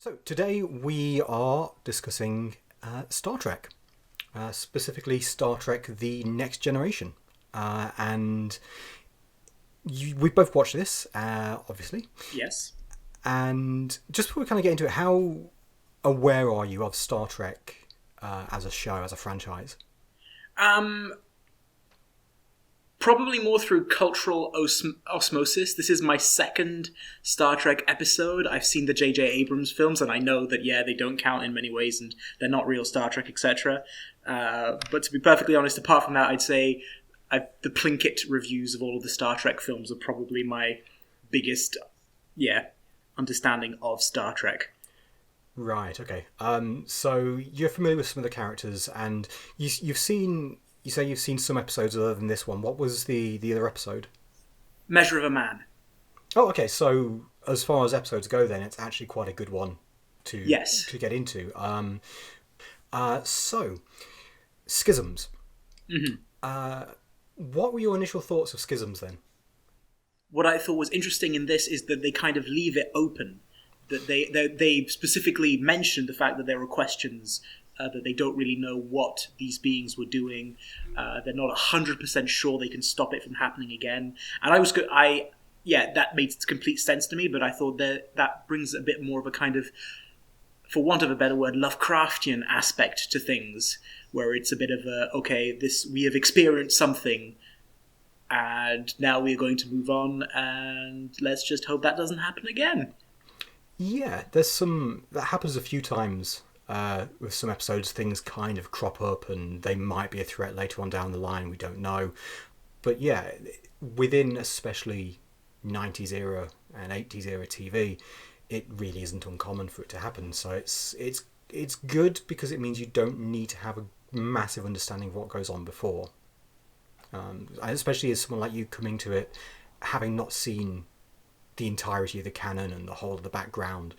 So today we are discussing Star Trek, specifically Star Trek: The Next Generation, and we both watched this, obviously. Yes. And just before we kind of get into it, how aware are you of Star Trek as a show, as a franchise? Um, Probably more through cultural osmosis. This is my second Star Trek episode. I've seen the J.J. Abrams films, and I know that, yeah, they don't count in many ways, and they're not real Star Trek, etc. But to be perfectly honest, apart from that, I'd say the Plinkett reviews of all of the Star Trek films are probably my biggest, yeah, understanding of Star Trek. Right. Okay. So you're familiar with some of the characters, and you've seen. You say you've seen some episodes other than this one. What was the other episode? Measure of a Man. Oh, okay. So as far as episodes go, then it's actually quite a good one to Yes. to get into. So Schisms. hmm What were your initial thoughts of Schisms then? What I thought was interesting in this is that they kind of leave it open. That they specifically mentioned the fact that there were questions that they don't really know what these beings were doing. They're not 100% sure they can stop it from happening again. And I was good. Yeah, that made complete sense to me. But I thought that brings a bit more of a kind of, for want of a better word, Lovecraftian aspect to things, where it's a bit of a we have experienced something, and now we're going to move on, and let's just hope that doesn't happen again. Yeah, there's some that happens a few times with some episodes. Things kind of crop up, and they might be a threat later on down the line. We don't know, but yeah, within especially 90s era and 80s era TV, it really isn't uncommon for it to happen. So it's good because it means you don't need to have a massive understanding of what goes on before. Especially as someone like you coming to it, having not seen the entirety of the canon and the whole of the background.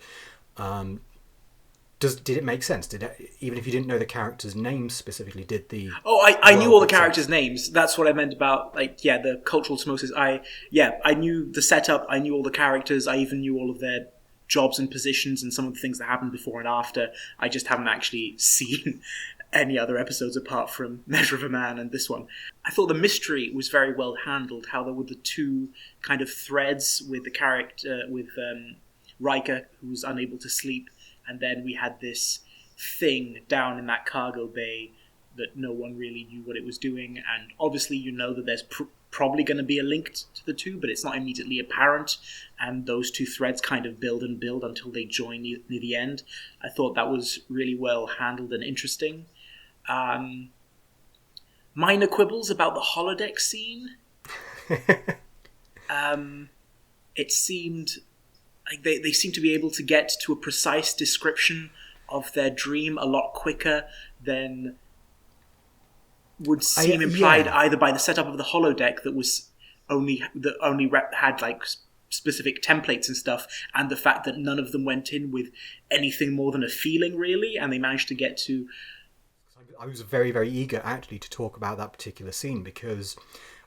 Did it make sense? Even if you didn't know the characters' names specifically, did the Oh, I knew world all the make sense? characters' names. That's what I meant about, like, yeah, the cultural osmosis. I knew the setup. I knew all the characters. I even knew all of their jobs and positions and some of the things that happened before and after. I just haven't actually seen any other episodes apart from Measure of a Man and this one. I thought the mystery was very well handled. How there were the two kind of threads with the character with Riker, who was unable to sleep, and then we had this thing down in that cargo bay that no one really knew what it was doing. And obviously, you know that there's probably going to be a link to the two, but it's not immediately apparent. And those two threads kind of build and build until they join near the end. I thought that was really well handled and interesting. Minor quibbles about the holodeck scene. It seemed like they seem to be able to get to a precise description of their dream a lot quicker than would seem implied Yeah, either by the setup of the holodeck that had like specific templates and stuff, and the fact that none of them went in with anything more than a feeling really, and they managed to get to. I was very, very eager actually to talk about that particular scene because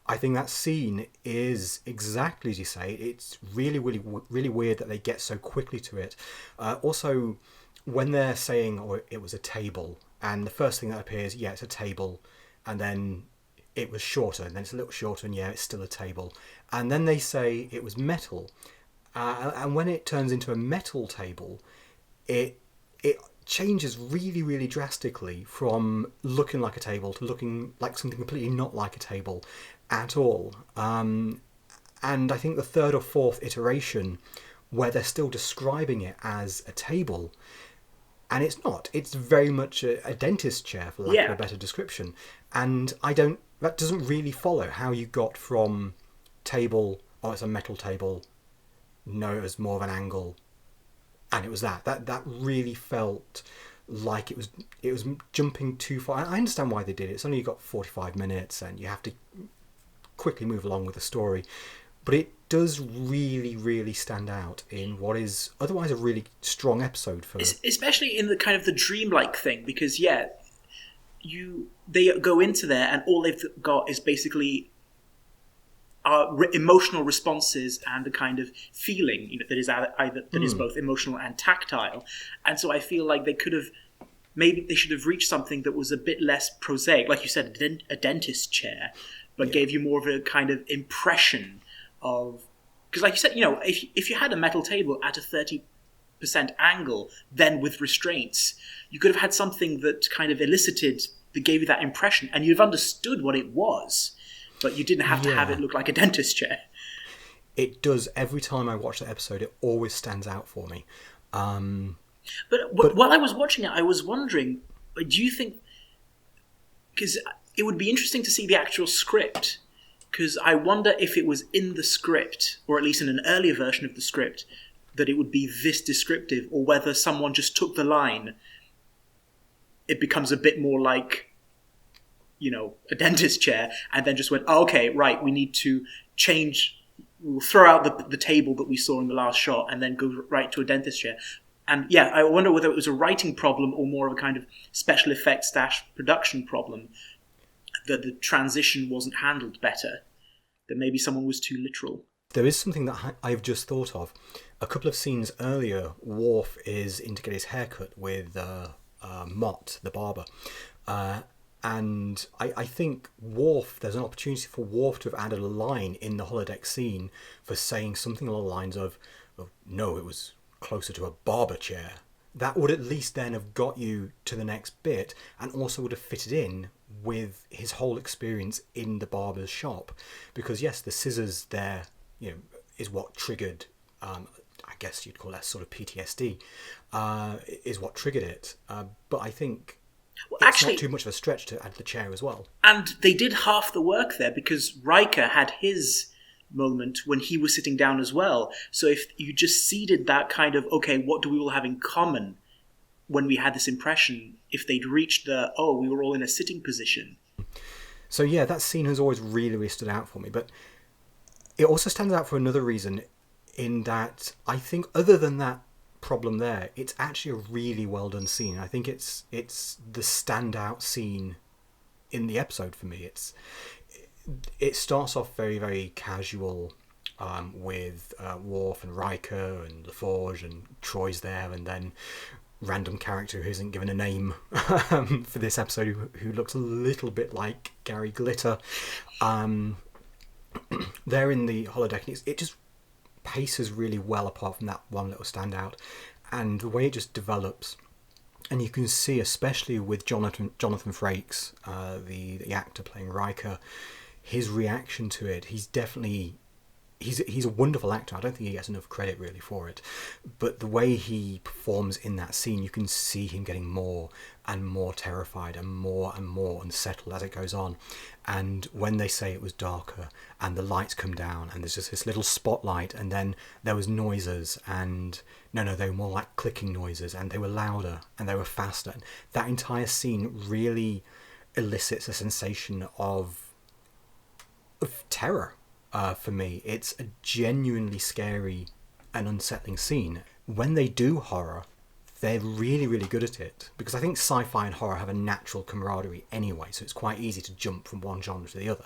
I think that scene is exactly as you say. It's really, really, really weird that they get so quickly to it. Also, when they're saying, "Oh, it was a table," and the first thing that appears, yeah, it's a table, and then it was shorter, and then it's a little shorter, and yeah, it's still a table, and then they say it was metal, and when it turns into a metal table, it changes really, really drastically from looking like a table to looking like something completely not like a table at all. And I think the third or fourth iteration, where they're still describing it as a table, and it's not. It's very much a dentist chair, for lack of a Yeah, better description. And I don't. That doesn't really follow how you got from table. Oh, it's a metal table. No, it was more of an angle, and it was that really felt like it was jumping too far. I understand why they did it. It's only got 45 minutes and you have to quickly move along with the story, but it does really, really stand out in what is otherwise a really strong episode for. especially in the kind of the dreamlike thing, because yeah, they go into there and all they've got is basically emotional responses and the kind of feeling, that is either that is both emotional and tactile. And so I feel like maybe they should have reached something that was a bit less prosaic, like you said, a dentist chair, but gave you more of a kind of impression of, because like you said, if you had a metal table at a 30% angle, then with restraints, you could have had something that kind of that gave you that impression, and you'd have understood what it was, but you didn't have to have it look like a dentist chair. It does. Every time I watch that episode, it always stands out for me. But while I was watching it, I was wondering, do you think, because it would be interesting to see the actual script, because I wonder if it was in the script, or at least in an earlier version of the script, that it would be this descriptive, or whether someone just took the line, it becomes a bit more like, a dentist chair, and then just went, oh, okay, right, we need to change, we'll throw out the table that we saw in the last shot, and then go right to a dentist chair. And yeah, I wonder whether it was a writing problem or more of a kind of special effects / production problem, that the transition wasn't handled better, that maybe someone was too literal. There is something that I've just thought of. A couple of scenes earlier, Worf is in to get his haircut with Mott, the barber. And I think there's an opportunity for Worf to have added a line in the holodeck scene for saying something along the lines of, oh, no, it was closer to a barber chair. That would at least then have got you to the next bit, and also would have fitted in with his whole experience in the barber's shop. Because yes, the scissors there, is what triggered, I guess you'd call that sort of PTSD, is what triggered it. But I think it's not too much of a stretch to add the chair as well. And they did half the work there, because Riker had his moment when he was sitting down as well. So if you just seeded that kind of, okay, what do we all have in common when we had this impression, if they'd reached we were all in a sitting position. So yeah, that scene has always really, really stood out for me. But it also stands out for another reason, in that I think other than that problem there, it's actually a really well done scene. I think it's the standout scene in the episode for me. It starts off very, very casual, with Worf and Riker and LaForge and Troy's there, and then random character who isn't given a name for this episode, who looks a little bit like Gary Glitter. They're in the holodeck, and it just paces really well apart from that one little standout, and the way it just develops. And you can see, especially with Jonathan Frakes, the actor playing Riker, his reaction to it. He's a wonderful actor. I don't think he gets enough credit really for it. But the way he performs in that scene, you can see him getting more and more terrified and more unsettled as it goes on. And when they say it was darker and the lights come down and there's just this little spotlight, and then there was noises, and no, they were more like clicking noises, and they were louder and they were faster. And that entire scene really elicits a sensation of terror. For me, it's a genuinely scary and unsettling scene. When they do horror, they're really, really good at it, because I think sci-fi and horror have a natural camaraderie anyway, so it's quite easy to jump from one genre to the other.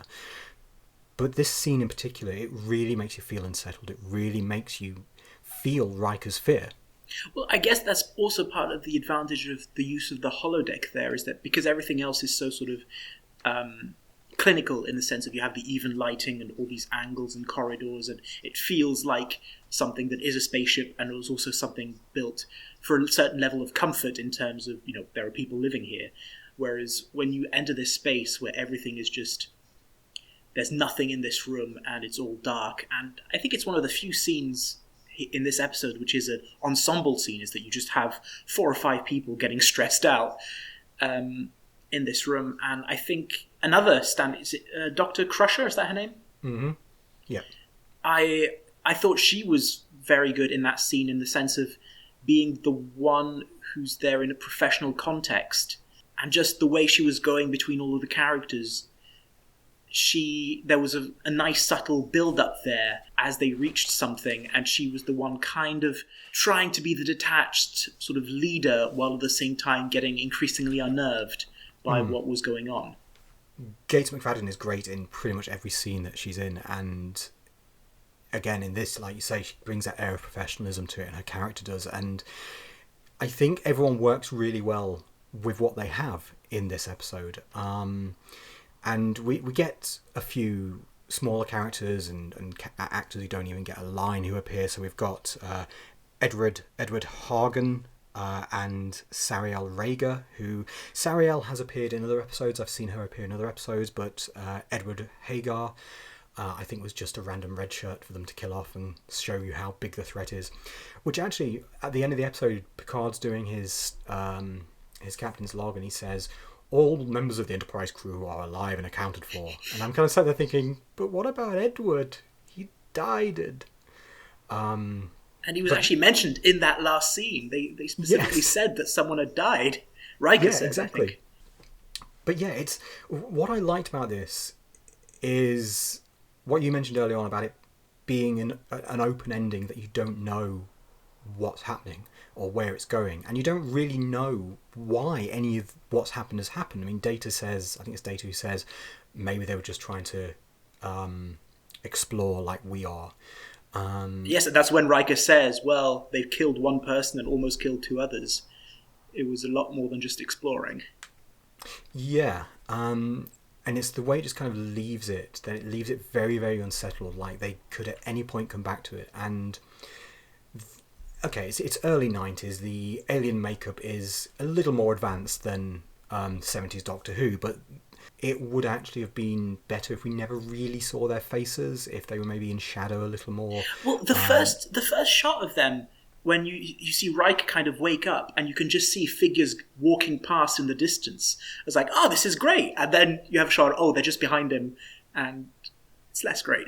But this scene in particular, it really makes you feel unsettled. It really makes you feel Riker's fear. Well, I guess that's also part of the advantage of the use of the holodeck there, is that because everything else is so sort of clinical, in the sense of you have the even lighting and all these angles and corridors, and it feels like something that is a spaceship, and it was also something built for a certain level of comfort in terms of, there are people living here. Whereas when you enter this space where everything is just, there's nothing in this room and it's all dark, and I think it's one of the few scenes in this episode which is an ensemble scene, is that you just have 4 or 5 people getting stressed out in this room. And I think another is it Dr. Crusher, is that her name? Mm-hmm. Yeah. I thought she was very good in that scene, in the sense of being the one who's there in a professional context, and just the way she was going between all of the characters. There was a nice subtle build-up there as they reached something, and she was the one kind of trying to be the detached sort of leader, while at the same time getting increasingly unnerved by what was going on. Gates McFadden is great in pretty much every scene that she's in, and again in this, like you say, she brings that air of professionalism to it, and her character does. And I think everyone works really well with what they have in this episode. And we get a few smaller characters and actors who don't even get a line who appear. So we've got Edward Hagen and Sariel Rager, who Sariel has appeared in other episodes. I've seen her appear in other episodes, but Edward Hagar, I think, was just a random red shirt for them to kill off and show you how big the threat is. Which actually, at the end of the episode, Picard's doing his captain's log, and he says, all members of the Enterprise crew are alive and accounted for. And I'm kind of sat there thinking, but what about Edward? He died. And he was actually mentioned in that last scene. They specifically said that someone had died. Riker said, exactly. I think. But yeah, it's what I liked about this is what you mentioned earlier on about it being an open ending, that you don't know what's happening or where it's going, and you don't really know why any of what's happened has happened. I mean, Data says, I think it's Data who says, maybe they were just trying to explore like we are. Yes, and that's when Riker says, well, they've killed one person and almost killed two others. It was a lot more than just exploring. Yeah, and it's the way it just kind of leaves it, that it leaves it very, very unsettled, like they could at any point come back to it. And okay, it's early 90s, the alien makeup is a little more advanced than 70s Doctor Who, but it would actually have been better if we never really saw their faces, if they were maybe in shadow a little more. Well, the first shot of them, when you see Riker kind of wake up and you can just see figures walking past in the distance, it's like, oh, this is great. And then you have a shot, oh, they're just behind him, and it's less great.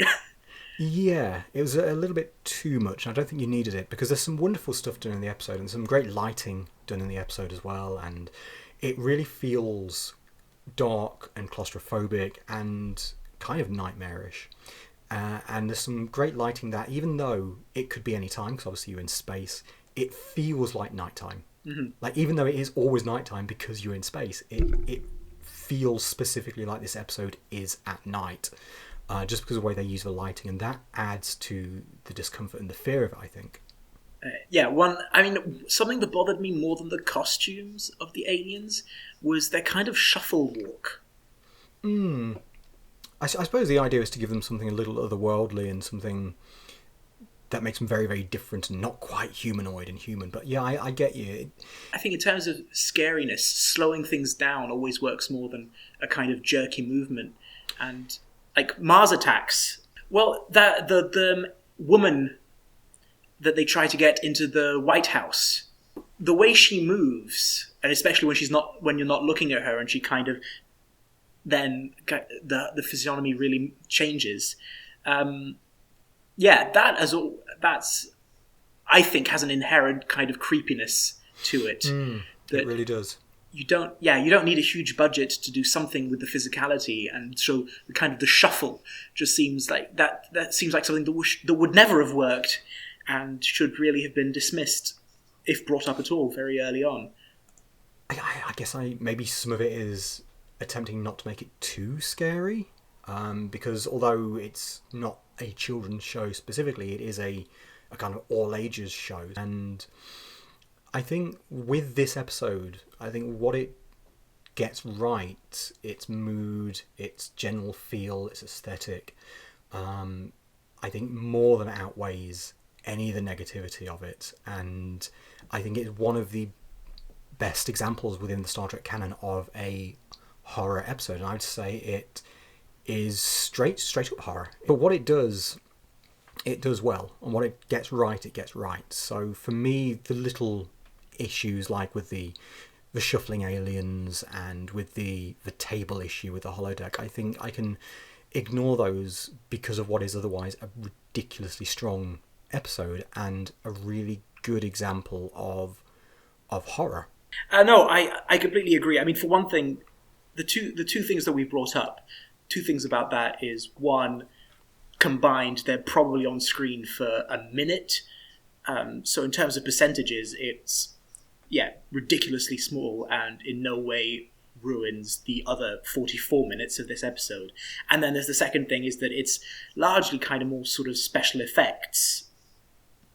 Yeah, it was a little bit too much. I don't think you needed it, because there's some wonderful stuff done in the episode and some great lighting done in the episode as well, and it really feels dark and claustrophobic and kind of nightmarish. And there's some great lighting that, even though it could be any time, because obviously you're in space, it feels like nighttime. Mm-hmm. Like, even though it is always nighttime because you're in space, it feels specifically like this episode is at night. Just because of the way they use the lighting, and that adds to the discomfort and the fear of it, I think. Something that bothered me more than the costumes of the aliens was their kind of shuffle walk. I suppose the idea is to give them something a little otherworldly and something that makes them very, very different and not quite humanoid and human. But yeah, I get you. I think in terms of scariness, slowing things down always works more than a kind of jerky movement. And like Mars Attacks, well, the woman that they try to get into the White House, the way she moves, and especially when you're not looking at her, and she kind of then the physiognomy really changes. That's I think has an inherent kind of creepiness to it. It really does. You don't need a huge budget to do something with the physicality, and so the kind of the shuffle just seems like that seems like something that would never have worked and should really have been dismissed if brought up at all very early on. I guess maybe some of it is attempting not to make it too scary, because although it's not a children's show specifically, it is a kind of all ages show. And I think with this episode, I think what it gets right, its mood, its general feel, its aesthetic, I think more than outweighs any of the negativity of it. And I think it's one of the best examples within the Star Trek canon of a horror episode, and I would say it is straight up horror. But what it does well, and what it gets right. So for me, the little issues like with the shuffling aliens and with the table issue with the holodeck, I think I can ignore those because of what is otherwise a ridiculously strong episode and a really good example of horror. No, I completely agree. I mean, for one thing, the two things that we brought up, two things about that is, one, combined, they're probably on screen for a minute. So in terms of percentages, it's ridiculously small and in no way ruins the other 44 minutes of this episode. And then there's the second thing, is that it's largely kind of more sort of special effects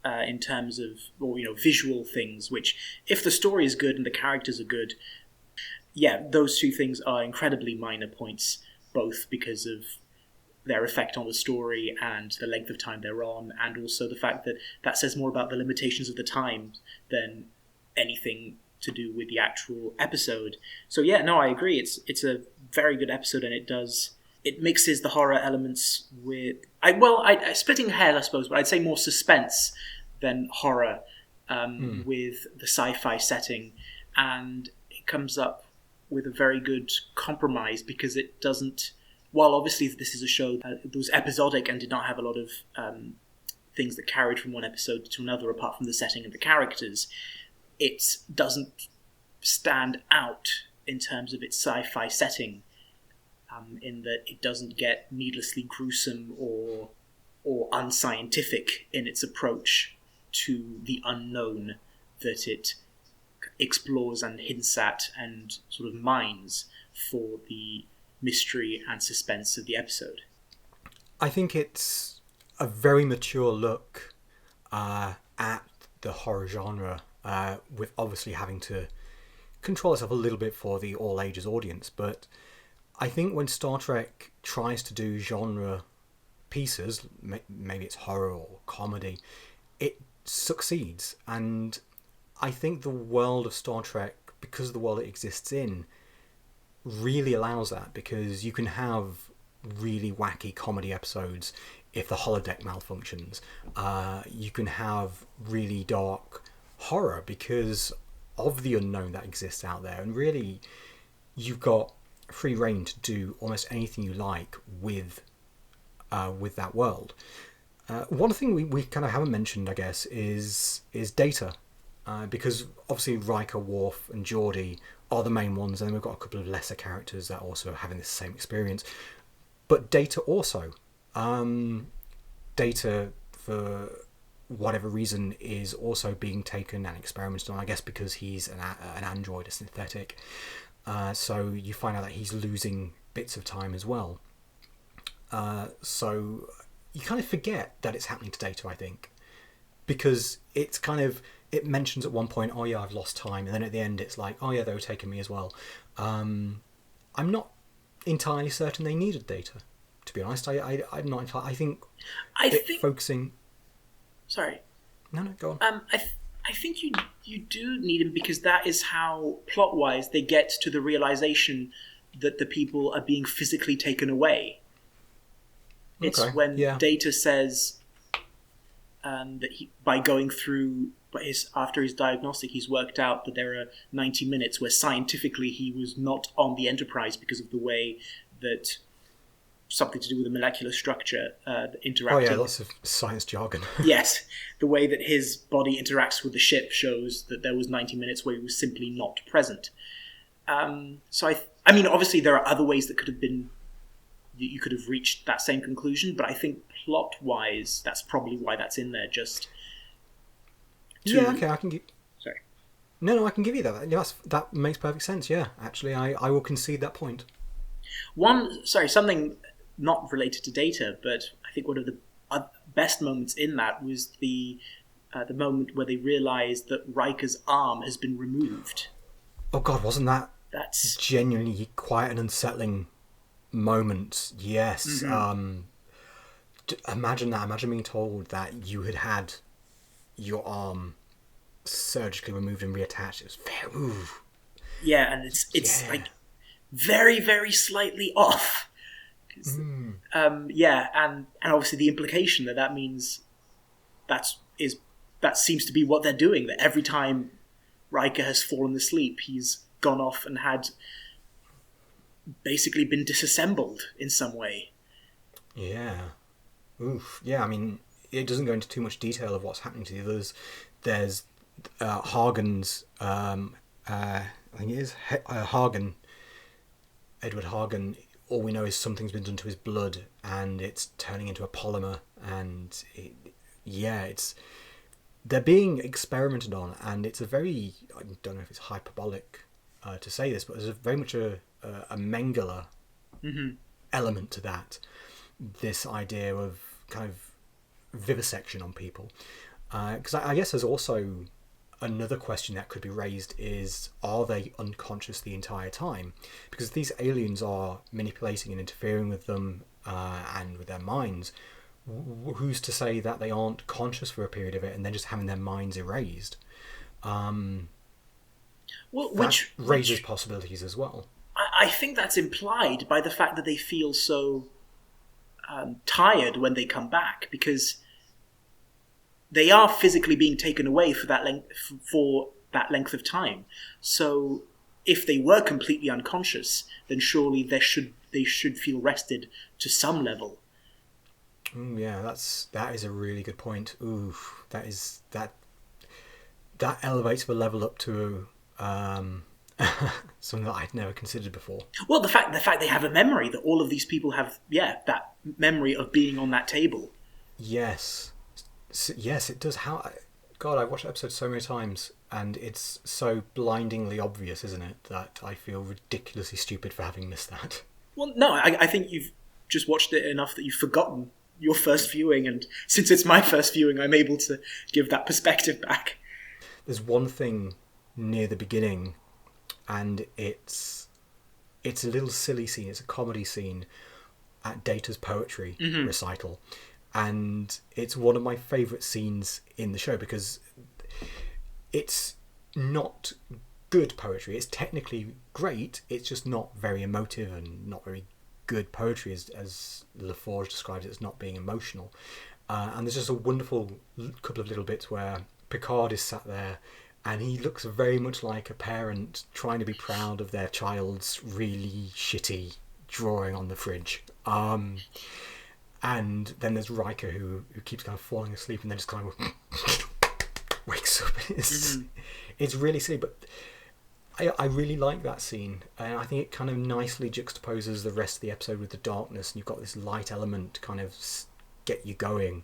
in terms of, or visual things, which, if the story is good and the characters are good, yeah, those two things are incredibly minor points, both because of their effect on the story and the length of time they're on, and also the fact that that says more about the limitations of the time than anything to do with the actual episode. So yeah, no, I agree. It's a very good episode, and it mixes the horror elements with I splitting hairs, I suppose, but I'd say more suspense than horror with the sci-fi setting, and it comes up with a very good compromise, because it doesn't. While obviously this is a show that was episodic and did not have a lot of things that carried from one episode to another, apart from the setting and the characters, it doesn't stand out in terms of its sci-fi setting, in that it doesn't get needlessly gruesome or unscientific in its approach to the unknown that it explores and hints at and sort of mines for the mystery and suspense of the episode. I think it's a very mature look at the horror genre, with obviously having to control itself a little bit for the all ages audience. But I think when Star Trek tries to do genre pieces, maybe it's horror or comedy, it succeeds. And I think the world of Star Trek, because of the world it exists in, really allows that, because you can have really wacky comedy episodes if the holodeck malfunctions. You can have really dark horror because of the unknown that exists out there, and really you've got free reign to do almost anything you like with that world. One thing we kind of haven't mentioned, I guess, is Data, because obviously Riker, Worf, and Geordi are the main ones, and then we've got a couple of lesser characters that are also having the same experience. But Data also. Data, for whatever reason, is also being taken and experimented on, I guess because he's an android, a synthetic. So you find out that he's losing bits of time as well. So you kind of forget that it's happening to Data, I think. Because it's kind of... It mentions at one point, oh yeah, I've lost time. And then at the end it's like, oh yeah, they were taking me as well. I'm not entirely certain they needed Data, to be honest. I'm not entirely... I think focusing... Sorry. No, go on. I think you do need him, because that is how, plot-wise, they get to the realization that the people are being physically taken away. It's when Data says that by going through... after his diagnostic, he's worked out that there are 90 minutes where scientifically he was not on the Enterprise because of the way that something to do with the molecular structure interacting. Oh yeah, lots of science jargon. Yes, the way that his body interacts with the ship shows that there was 90 minutes where he was simply not present. So I mean, obviously there are other ways that you could have reached that same conclusion, but I think plot-wise, that's probably why that's in there, just... Yeah, okay, I can give... Sorry. No, I can give you that. That makes perfect sense, yeah. Actually, I will concede that point. Something not related to Data, but I think one of the best moments in that was the moment where they realised that Riker's arm has been removed. Oh God, wasn't that That's genuinely quite an unsettling moment? Yes. Mm-hmm. Imagine that. Imagine being told that you had your arm surgically removed and reattached. It was very... Ooh. Yeah, and it's like very, very slightly off. And obviously the implication that means that seems to be what they're doing, that every time Riker has fallen asleep, he's gone off and had basically been disassembled in some way. Yeah. Oof. Yeah, I mean, it doesn't go into too much detail of what's happening to the others. There's Hagen's, I think it is Hagen, Edward Hagen. All we know is something's been done to his blood, and it's turning into a polymer. And they're being experimented on, and it's a very, I don't know if it's hyperbolic to say this, but there's very much a Mengele element to that. This idea of kind of vivisection on people. Because I guess there's also another question that could be raised is, are they unconscious the entire time? Because these aliens are manipulating and interfering with them and with their minds. Who's to say that they aren't conscious for a period of it and then just having their minds erased? Which raises possibilities as well. I think that's implied by the fact that they feel so tired when they come back, because they are physically being taken away for that length of time. So if they were completely unconscious, then surely they should feel rested to some level. Yeah, that is a really good point. Ooh, that elevates the level up to something that I'd never considered before. Well, the fact they have a memory, that all of these people have, that memory of being on that table. Yes, it does. God, I've watched that episode so many times, and it's so blindingly obvious, isn't it, that I feel ridiculously stupid for having missed that. Well, no, I think you've just watched it enough that you've forgotten your first viewing, and since it's my first viewing, I'm able to give that perspective back. There's one thing near the beginning, and it's a little silly scene. It's a comedy scene at Data's poetry recital, and it's one of my favourite scenes in the show because it's not good poetry. It's technically great. It's just not very emotive and not very good poetry, as LaForge describes it as not being emotional. And there's just a wonderful couple of little bits where Picard is sat there and he looks very much like a parent trying to be proud of their child's really shitty drawing on the fridge. And then there's Riker who keeps kind of falling asleep and then just kind of wakes up. It's really silly, but I really like that scene, and I think it kind of nicely juxtaposes the rest of the episode with the darkness, and you've got this light element to kind of get you going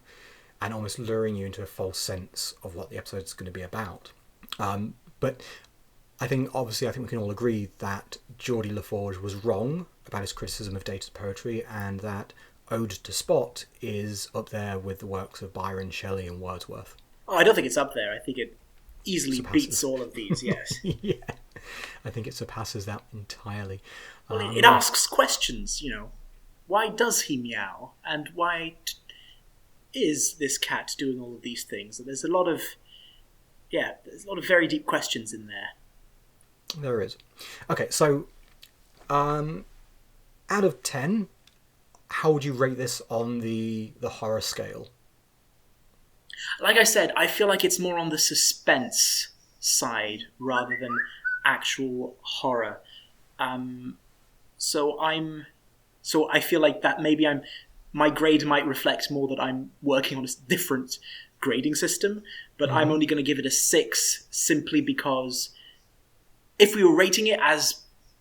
and almost luring you into a false sense of what the episode's going to be about. But I think we can all agree that Geordie LaForge was wrong about his criticism of Data's poetry, and that Ode to Spot is up there with the works of Byron, Shelley and Wordsworth. Oh, I don't think it's up there. I think it easily beats all of these, yes. Yeah, I think it surpasses that entirely. Well, it asks questions, Why does he meow? And why is this cat doing all of these things? And there's a lot of very deep questions in there. There is. Okay, so out of 10, how would you rate this on the horror scale? Like I said, I feel like it's more on the suspense side rather than actual horror. So I feel like that maybe my grade might reflect more that I'm working on a different grading system, but I'm only going to give it a 6 simply because if we were rating it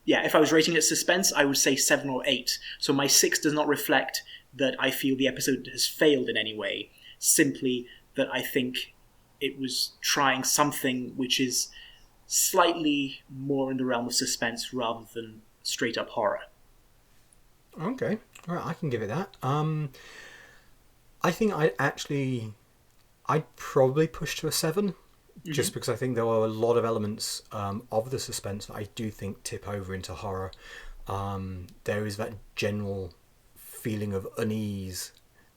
if I was rating it suspense, I would say 7 or 8. So my 6 does not reflect that I feel the episode has failed in any way, simply that I think it was trying something which is slightly more in the realm of suspense rather than straight up horror. Okay, all right, I can give it that. I think I'd probably push to a 7, just because I think there are a lot of elements of the suspense that I do think tip over into horror. There is that general feeling of unease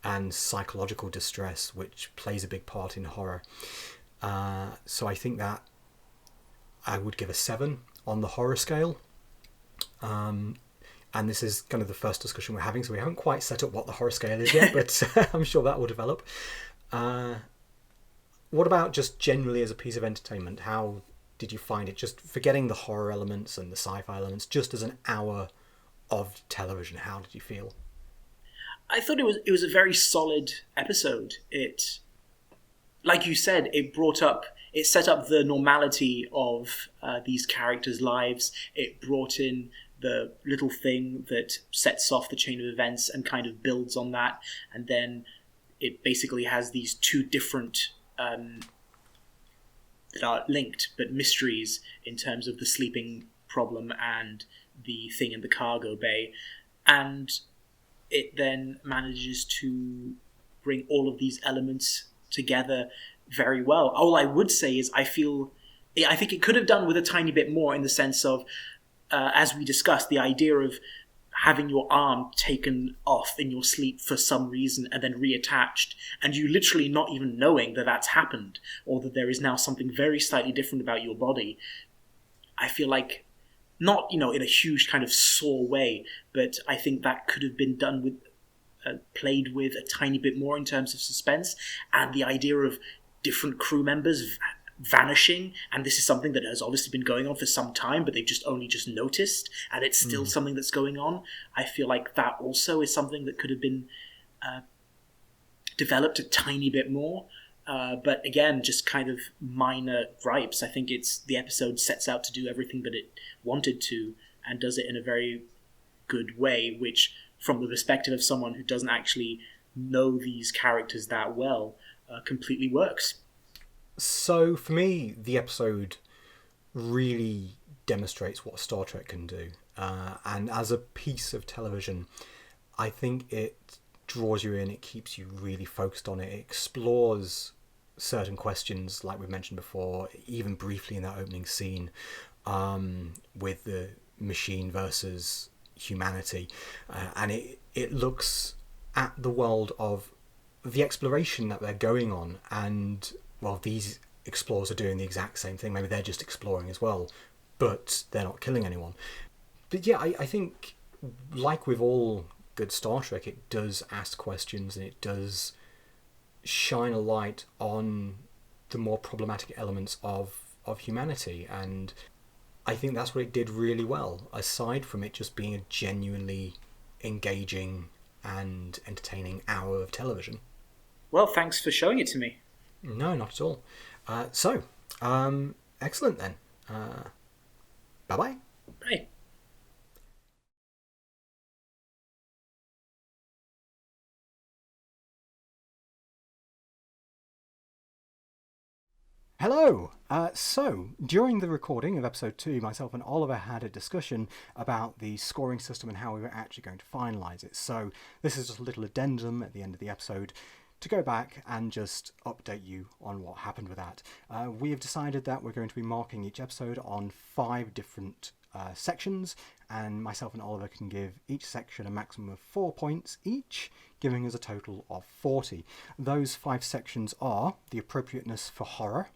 and psychological distress, which plays a big part in horror. So I think that I would give a 7 on the horror scale. And this is kind of the first discussion we're having, so we haven't quite set up what the horror scale is yet, but I'm sure that will develop. What about just generally as a piece of entertainment? How did you find it? Just forgetting the horror elements and the sci-fi elements, just as an hour of television, how did you feel? I thought it was a very solid episode. It, like you said, it set up the normality of these characters' lives. It brought in the little thing that sets off the chain of events and kind of builds on that. And then it basically has these two different that are linked but mysteries in terms of the sleeping problem and the thing in the cargo bay. And it then manages to bring all of these elements together very well. All I would say is I think it could have done with a tiny bit more, in the sense of, as we discussed, the idea of having your arm taken off in your sleep for some reason and then reattached, and you literally not even knowing that that's happened, or that there is now something very slightly different about your body. I feel like, not, in a huge kind of sore way, but I think that could have been done with, played with a tiny bit more in terms of suspense, and the idea of different crew members vanishing, and this is something that has obviously been going on for some time, but they've only just noticed, and it's still something that's going on. I feel like that also is something that could have been developed a tiny bit more. But again, just kind of minor gripes. I think the episode sets out to do everything that it wanted to, and does it in a very good way, which, from the perspective of someone who doesn't actually know these characters that well, completely works. So for me, the episode really demonstrates what Star Trek can do. And as a piece of television, I think it draws you in, it keeps you really focused on it, it explores certain questions, like we mentioned before, even briefly in that opening scene, with the machine versus humanity. And it looks at the world of the exploration that they're going on, and well, these explorers are doing the exact same thing. Maybe they're just exploring as well, but they're not killing anyone. But yeah, I think, like with all good Star Trek, it does ask questions, and it does shine a light on the more problematic elements of humanity. And I think that's what it did really well, aside from it just being a genuinely engaging and entertaining hour of television. Well, thanks for showing it to me. No, not at all. Excellent then. Bye-bye. Bye. Hello! So, during the recording of episode 2, myself and Oliver had a discussion about the scoring system and how we were actually going to finalise it. So, this is just a little addendum at the end of the episode to go back and just update you on what happened with that. We have decided that we're going to be marking each episode on 5 different sections, and myself and Oliver can give each section a maximum of 4 points each, giving us a total of 40. Those 5 sections are the appropriateness for horror,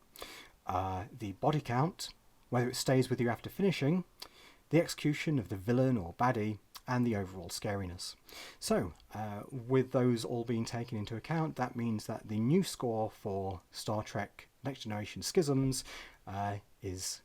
the body count, whether it stays with you after finishing, the execution of the villain or baddie, and the overall scariness. So, with those all being taken into account, that means that the new score for Star Trek Next Generation Schisms is